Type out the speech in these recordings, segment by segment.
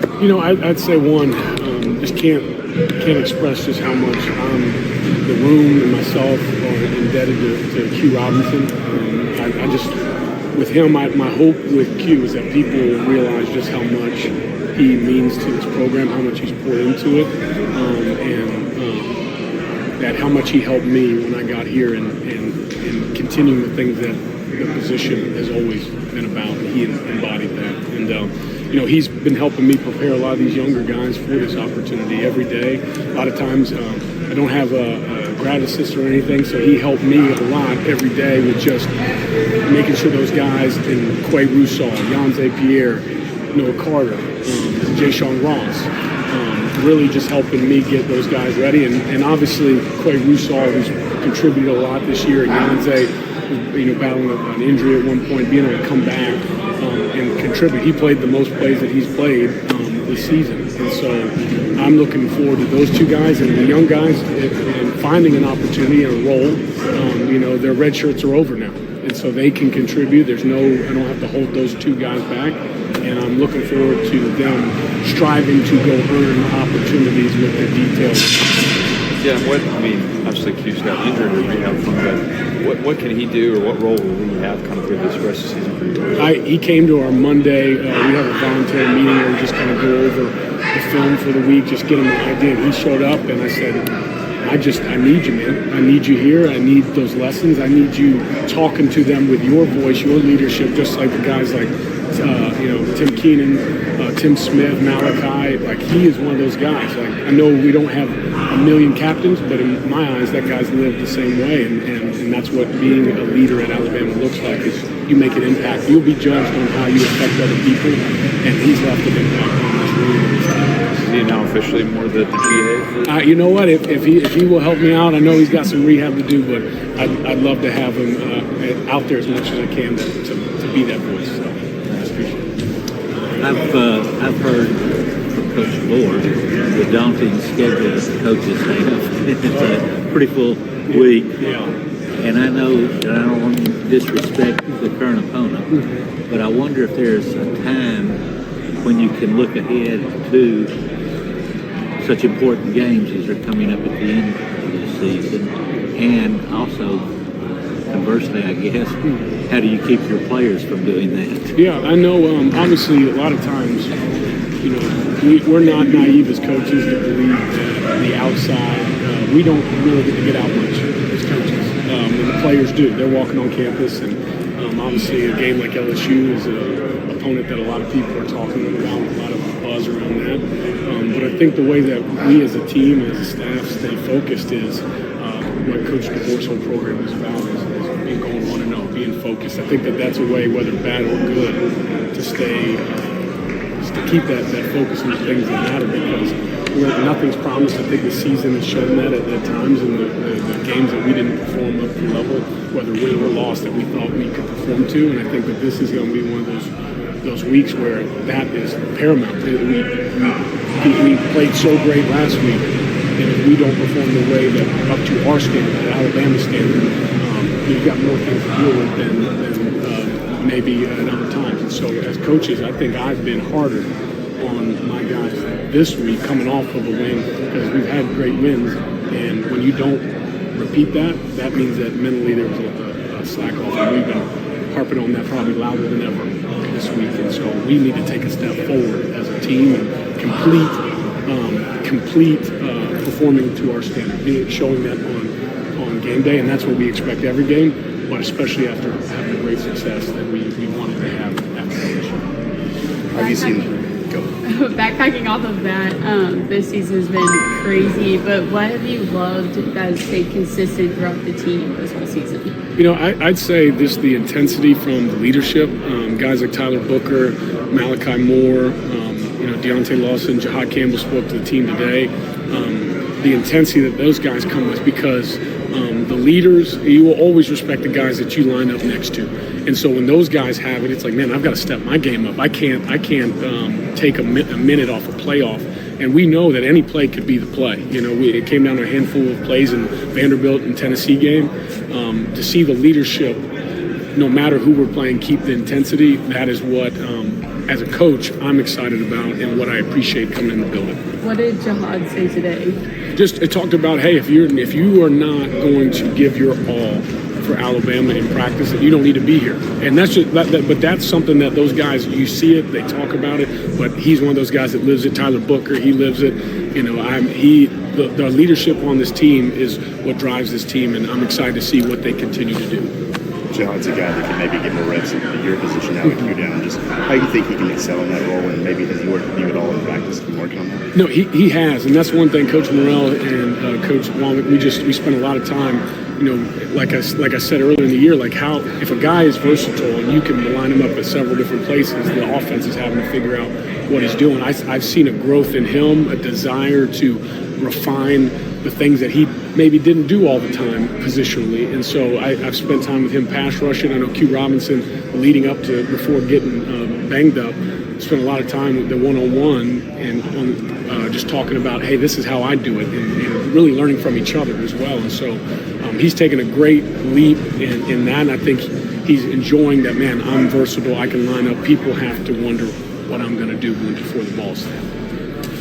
I'd say one, just can't express just how much the room and myself are indebted to Q Robinson. I just, with him, my hope with Q is that people will realize just how much he means to this program, how much he's poured into it, and that how much he helped me when I got here and continuing the things that the position has always been about. He embodied that. And, he's been helping me prepare a lot of these younger guys for this opportunity every day. A lot of times I don't have a grad assist or anything, so he helped me a lot every day with just making sure those guys, and Quay Rousseau, Yanze Pierre, Noah Carter, Jay Sean Ross, really just helping me get those guys ready. And obviously Quay Rousseau, who's contributed a lot this year, and Yanze, battling an injury at one point, being able to come back and contribute. He played the most plays that he's played this season. And so I'm looking forward to those two guys and the young guys and finding an opportunity and a role. Their red shirts are over now. And so they can contribute. I don't have to hold those two guys back. And I'm looking forward to them striving to go earn opportunities with the details. Yeah, obviously Q's got injured or rehab from that. What can he do, or what role will he have kind of through this rest of the season for you? He came to our Monday. We have a voluntary meeting where we just kind of go over the film for the week, just get him an idea. And he showed up, and I said, I need you, man. I need you here. I need those lessons. I need you talking to them with your voice, your leadership, just like the guys like Tim Keenan, Tim Smith, Malachi. Like, he is one of those guys. Like, I know we don't have a million captains, but in my eyes, that guy's lived the same way, and that's what being a leader at Alabama looks like. Is you make an impact. You'll be judged on how you affect other people, and he's left an impact on this room. Is he now officially more the GA? You know what? If he will help me out, I know he's got some rehab to do, but I'd love to have him out there as much as I can to be that voice. So I appreciate it. I've heard from Coach Moore the daunting schedule that the coaches have. It's a pretty full week. Yeah. And I know that I don't want to disrespect the current opponent, but I wonder if there's a time when you can look ahead to such important games as are coming up at the end of this season. And also, conversely, I guess, how do you keep your players from doing that? Yeah, I know. Obviously, a lot of times, we're not naive as coaches to believe that the outside, we don't really get to get out much as coaches. And the players do. They're walking on campus, and obviously a game like LSU is an opponent that a lot of people are talking about, a lot of buzz around that. But I think the way that we as a team, as a staff, stay focused is what Coach DeBoer's whole program is about, is being going 1-0, being focused. I think that's a way, whether bad or good, to stay, just to keep that focus on the things that matter, because nothing's promised. I think the season has shown that at times in the games that we didn't perform up to level, whether win or loss, that we thought we could perform to. And I think that this is going to be one of those weeks where that is paramount. We played so great last week, and if we don't perform the way that up to our standard, Alabama standard, you've got more things to deal with than maybe at other times. And so as coaches, I think I've been harder on my guys this week coming off of a win, because we've had great wins, and when you don't repeat that, that means that mentally there was a slack off, and we've been harping on that probably louder than ever this week. And so we need to take a step forward as a team and complete performing to our standard, showing that on game day, and that's what we expect every game, but especially after having a great success that we wanted to have after LSU. Have you seen? Backpacking off of that, this season has been crazy, but what have you loved that has stayed consistent throughout the team this whole season? I'd say the intensity from the leadership, guys like Tyler Booker, Malachi Moore, Deontay Lawson, Jahad Campbell spoke to the team today. The intensity that those guys come with, because the leaders, you will always respect the guys that you line up next to. And so when those guys have it, it's like, man, I've got to step my game up. I can't take a minute off a playoff. And we know that any play could be the play. It came down to a handful of plays in Vanderbilt and Tennessee game. To see the leadership, no matter who we're playing, keep the intensity, that is what as a coach, I'm excited about and what I appreciate coming in the building. What did Jihad say today? Just it talked about, hey, if you are not going to give your all for Alabama in practice, you don't need to be here. And that's just but that's something that those guys, you see it, they talk about it, but he's one of those guys that lives it. Tyler Booker, he lives it. You know, the leadership on this team is what drives this team, and I'm excited to see what they continue to do. John's a guy that can maybe get more reps at your position now with you down. Just how you think he can excel in that role, and maybe has he worked you at all in practice and working on that? No, he has, and that's one thing. Coach Morrell and Coach Womack, we spent a lot of time. You know, like I said earlier in the year, like how if a guy is versatile and you can line him up at several different places, the offense is having to figure out what he's doing. I've seen a growth in him, a desire to refine the things that he maybe didn't do all the time positionally. And so I've spent time with him pass rushing. I know Q Robinson leading up to before getting banged up, spent a lot of time with the one-on-one and on just talking about, hey, this is how I do it, and really learning from each other as well. And so he's taken a great leap in that, and I think he's enjoying that, man, I'm versatile, I can line up. People have to wonder what I'm going to do before the ball's snapped.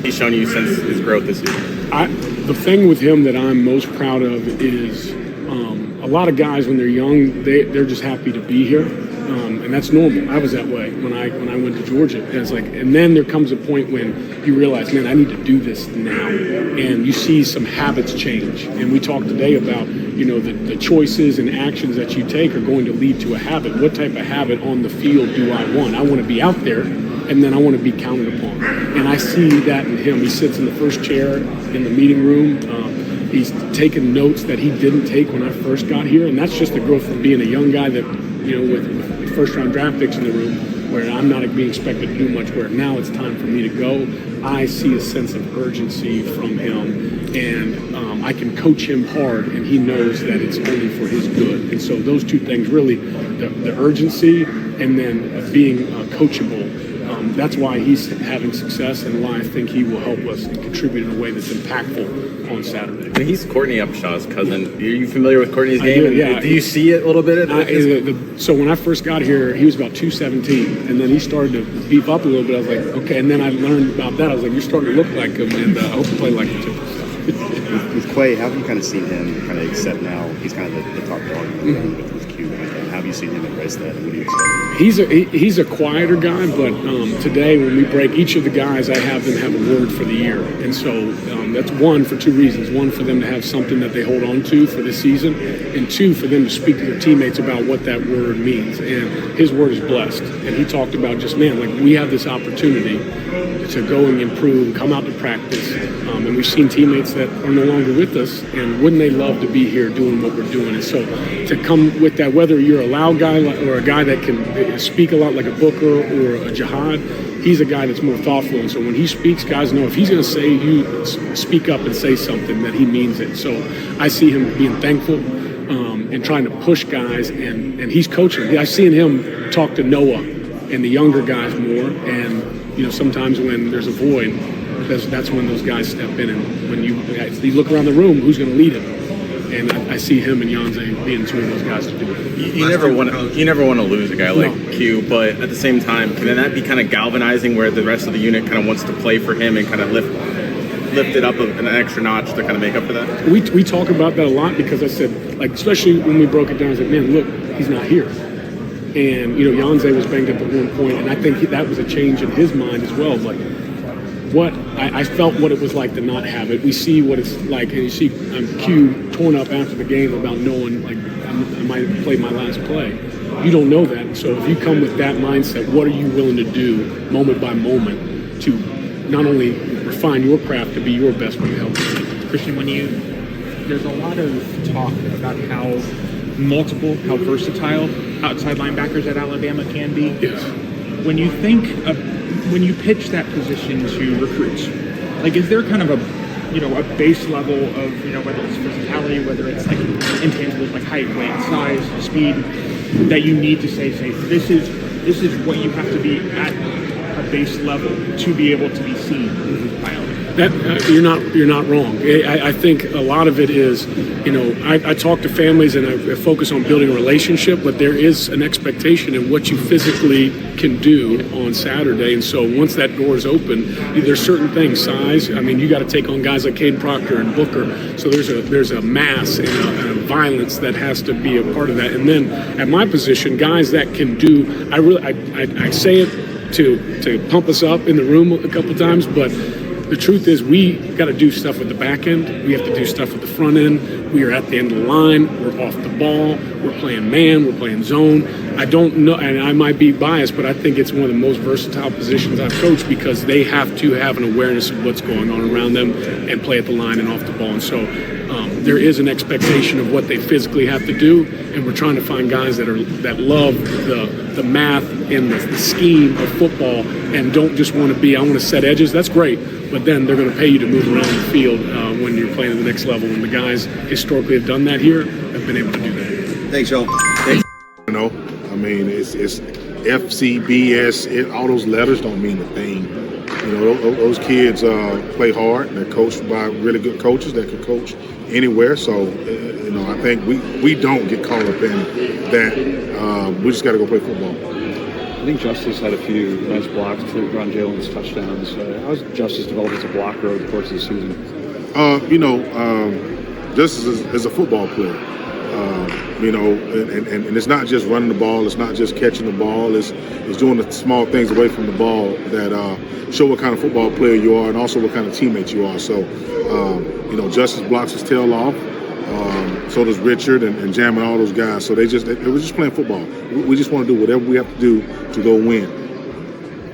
He's shown you since his growth this year. The thing with him that I'm most proud of is a lot of guys when they're young, they're just happy to be here, and that's normal. I was that way when I went to Georgia. And it's like, and then there comes a point when you realize, man, I need to do this now, and you see some habits change. And we talked today about, you know, the choices and actions that you take are going to lead to a habit. What type of habit on the field do I want? I want to be out there, and then I want to be counted upon. And I see that in him. He sits in the first chair in the meeting room. He's taken notes that he didn't take when I first got here, and that's just the growth from being a young guy that, you know, with first-round draft picks in the room, where I'm not being expected to do much, where now it's time for me to go. I see a sense of urgency from him, and I can coach him hard, and he knows that it's only for his good. And so those two things, really, the urgency and then being coachable, that's why he's having success and why I think he will help us and contribute in a way that's impactful on Saturday. And he's Courtney Upshaw's cousin. Are you familiar with Courtney's game? Yeah. Do you see it a little bit? So when I first got here, he was about 217, and then he started to beef up a little bit. I was like, okay, and then I learned about that. I was like, you're starting to look like him, and I hope you play like him too. With Quay, how have you kind of seen him kind of accept now? He's kind of the top dog with Q. And how have you seen him embrace that? And what do you expect? He's a quieter guy, but today when we break each of the guys, I have them have a word for the year. And so that's one for two reasons. One, for them to have something that they hold on to for the season, and two, for them to speak to their teammates about what that word means. And his word is blessed. And he talked about just, man, like we have this opportunity to go and improve, come out to practice. And we've seen teammates that are no longer with us, and wouldn't they love to be here doing what we're doing? And so to come with that, whether you're a loud guy or a guy that can speak a lot like a Booker or a Jihad, he's a guy that's more thoughtful. And so when he speaks, guys know if he's going to say, you speak up and say something, that he means it. So I see him being thankful and trying to push guys, and he's coaching. I've seen him talk to Noah and the younger guys more, and you know, sometimes when there's a void, that's when those guys step in. And when you look around the room, who's going to lead him? And I see him and Yanze being two of those guys to do it. You never want to lose a guy like Q, but at the same time, can that be kind of galvanizing where the rest of the unit kind of wants to play for him and kind of lift it up an extra notch to kind of make up for that? We talk about that a lot, because I said, like, especially when we broke it down, I said, man, look, he's not here. And, you know, Yanze was banged up at one point, and I think that was a change in his mind as well. Like, I felt what it was like to not have it. We see what it's like, and you see Q torn up after the game about knowing, like, I might have played my last play. You don't know that. So if you come with that mindset, what are you willing to do moment by moment to not only refine your craft to be your best, but to help you? Christian, there's a lot of talk about how versatile outside linebackers at Alabama can be. Yes. When you pitch that position to recruits, like, is there kind of a base level of, you know, whether it's physicality, whether it's like intangibles like height, weight, size, speed, that you need to say this is what you have to be at a base level to be able to be seen by others. That you're not wrong. I think a lot of it is, I talk to families and I focus on building a relationship, but there is an expectation in what you physically can do on Saturday. And so once that door is open, there's certain things, size. I mean, you got to take on guys like Caden Proctor and Booker. So there's a mass and a violence that has to be a part of that. And then at my position, guys that can do. I say it to pump us up in the room a couple times, but the truth is we got to do stuff at the back end. We have to do stuff at the front end. We are at the end of the line. We're off the ball. We're playing man. We're playing zone. I don't know, and I might be biased, but I think it's one of the most versatile positions I've coached because they have to have an awareness of what's going on around them and play at the line and off the ball. And so there is an expectation of what they physically have to do, and we're trying to find guys that love the math and the scheme of football and don't just want to I want to set edges. That's great. But then they're going to pay you to move around the field when you're playing at the next level. And the guys historically have done that here, have been able to do that. Thanks, y'all. I mean, it's FCBS. All those letters don't mean a thing. Those kids play hard. They're coached by really good coaches that can coach anywhere. So, I think we don't get caught up in that. We just got to go play football. I think Justice had a few nice blocks to run Jalen's touchdowns. How's Justice developed as a blocker over the course of the season? Justice is a football player. And it's not just running the ball. It's not just catching the ball. It's doing the small things away from the ball that show what kind of football player you are and also what kind of teammate you are. So, Justice blocks his tail off. So does Richard and Jam and all those guys. So they were just playing football. We just want to do whatever we have to do to go win.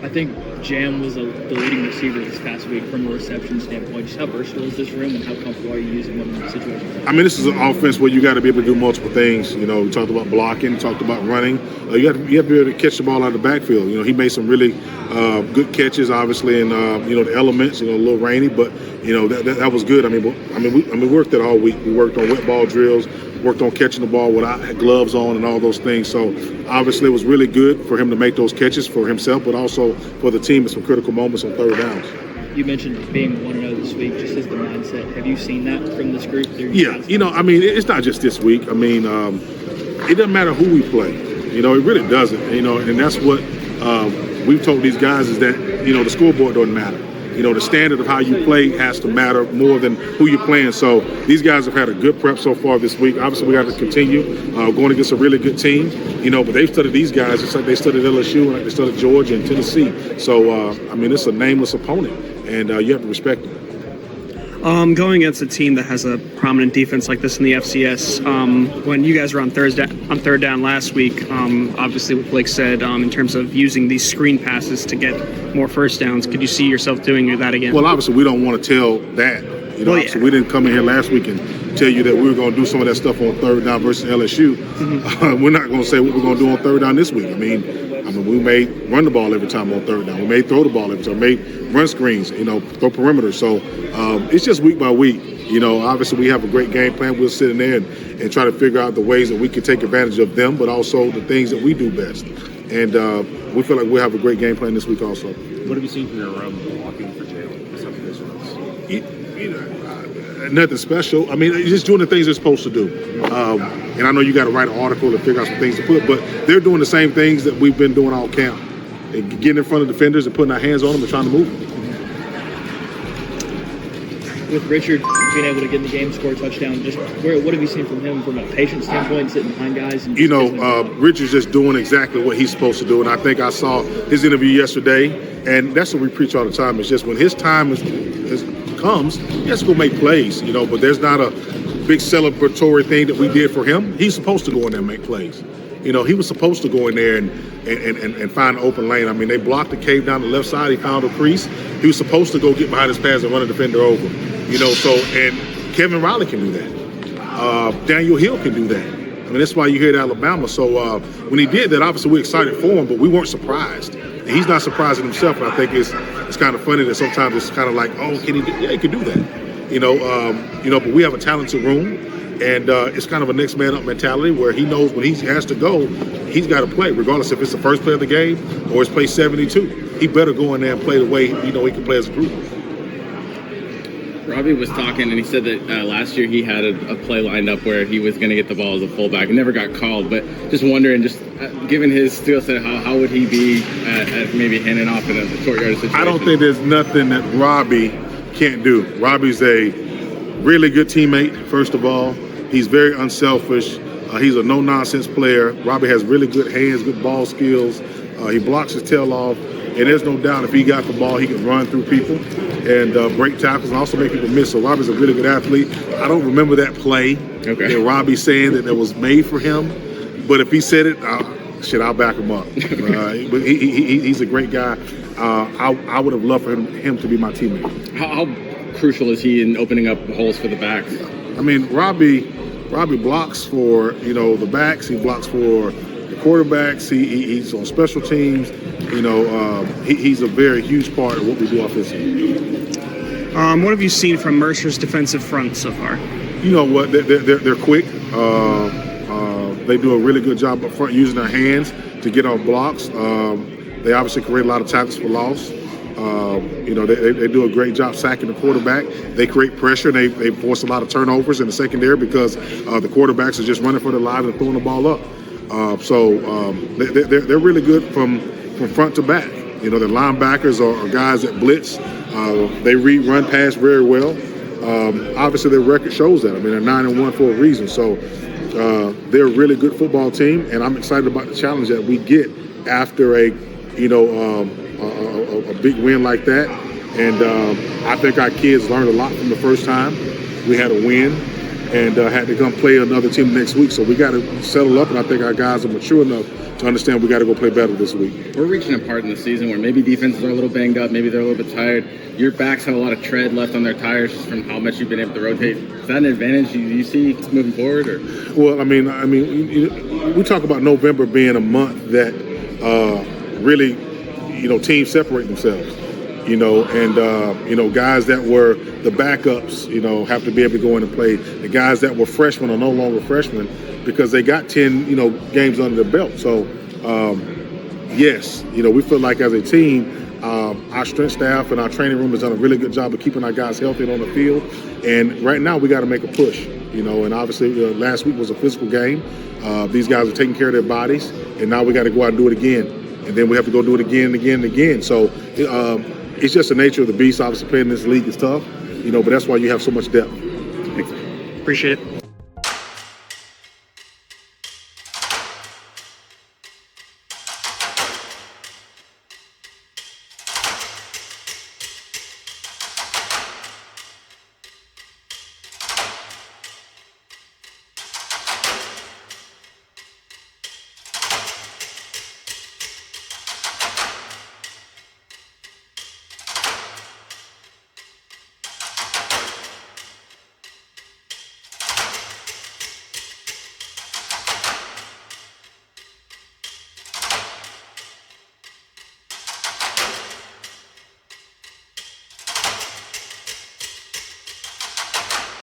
I think Jam was the leading receiver this past week from a reception standpoint. Just how versatile is this room and how comfortable are you using him in the situation? I mean, this is an offense where you got to be able to do multiple things. We talked about blocking, talked about running. You have to be able to catch the ball out of the backfield. He made some really good catches, obviously, and the elements. A little rainy, but that was good. We worked it all week. We worked on wet ball drills, worked on catching the ball without gloves on and all those things. So obviously, it was really good for him to make those catches for himself, but also for the team in some critical moments on third downs. You mentioned being 1-0 this week, just as the mindset. Have you seen that from this group? Yeah, it's not just this week. It doesn't matter who we play. It really doesn't. And that's what we've told these guys is that, the scoreboard doesn't matter. The standard of how you play has to matter more than who you're playing. So these guys have had a good prep so far this week. Obviously, we got to continue going against a really good team. But they've studied these guys. It's like they studied LSU and they studied Georgia and Tennessee. So, it's a nameless opponent, and you have to respect them. Going against a team that has a prominent defense like this in the FCS, when you guys were on third down last week, obviously what Blake said in terms of using these screen passes to get more first downs, could you see yourself doing that again? Well, obviously we don't want to tell that. Obviously we didn't come in here last week and tell you that we were going to do some of that stuff on third down versus LSU. Mm-hmm. We're not going to say what we're going to do on third down this week. We may run the ball every time on third down. We may throw the ball every time. We may run screens, throw perimeter. So it's just week by week. Obviously we have a great game plan. We'll sit in there and try to figure out the ways that we can take advantage of them, but also the things that we do best. And we feel like we'll have a great game plan this week also. What have you seen from your blocking for Jalen? Nothing special. He's just doing the things they're supposed to do. And I know you got to write an article to figure out some things to put, but they're doing the same things that we've been doing all camp. And getting in front of defenders and putting our hands on them and trying to move them. With Richard being able to get in the game, score a touchdown, what have you seen from him from a patience standpoint, sitting behind guys? And Richard's just doing exactly what he's supposed to do. And I think I saw his interview yesterday, and that's what we preach all the time. It's just when his time comes, he has to go make plays, but there's not a big celebratory thing that we did for him. He's supposed to go in there and make plays. He was supposed to go in there and find an open lane. They blocked the cave down the left side. He found a crease. He was supposed to go get behind his pads and run a defender over. And Kevin Riley can do that. Daniel Hill can do that. That's why you hear at Alabama. So when he did that, obviously we're excited for him, but we weren't surprised. And he's not surprising himself. And I think it's kind of funny that sometimes it's kind of like, oh, can he do? Yeah, he can do that. But we have a talented room. And it's kind of a next man up mentality where he knows when he has to go, he's got to play, regardless if it's the first play of the game or it's play 72. He better go in there and play the way he can play as a group. Robbie was talking, and he said that last year he had a play lined up where he was going to get the ball as a fullback. It never got called, but just wondering, given his skill set, how would he be at maybe handing off in a short yard situation? I don't think there's nothing that Robbie can't do. Robbie's a really good teammate, first of all. He's very unselfish. He's a no-nonsense player. Robbie has really good hands, good ball skills. He blocks his tail off. And there's no doubt if he got the ball, he can run through people and break tackles and also make people miss. So Robbie's a really good athlete. I don't remember that play that Robbie's saying that was made for him. But if he said it, I'll back him up. But he's a great guy. I would have loved for him to be my teammate. How crucial is he in opening up holes for the backs? I mean, Robbie blocks for the backs. He blocks for the quarterbacks. He's on special teams. He's a very huge part of what we do offensively. What have you seen from Mercer's defensive front so far? You know what? They're quick. They do a really good job up front using their hands to get off blocks. They obviously create a lot of tackles for loss. They do a great job sacking the quarterback. They create pressure. They force a lot of turnovers in the secondary because the quarterbacks are just running for their lives and throwing the ball up. They're really good from front to back. The linebackers are guys that blitz. They read run pass very well. Obviously, their record shows that. I mean, they're 9-1 for a reason. So they're a really good football team, and I'm excited about the challenge that we get after a big win like that. And I think our kids learned a lot from the first time we had a win and had to come play another team next week. So we got to settle up, and I think our guys are mature enough to understand we got to go play better this week. We're reaching a part in the season where maybe defenses are a little banged up, maybe they're a little bit tired. Your backs have a lot of tread left on their tires just from how much you've been able to rotate. Is that an advantage you see moving forward? Or? Well, I mean, we talk about November being a month that really, teams separate themselves. Guys that were the backups, have to be able to go in and play. The guys that were freshmen are no longer freshmen because they got 10, games under their belt. So, yes, we feel like as a team, our strength staff and our training room has done a really good job of keeping our guys healthy and on the field. And right now we got to make a push, and obviously last week was a physical game. These guys are taking care of their bodies, and now we got to go out and do it again. And then we have to go do it again and again and again. So it's just the nature of the beast. Obviously playing in this league is tough, but that's why you have so much depth. Appreciate it.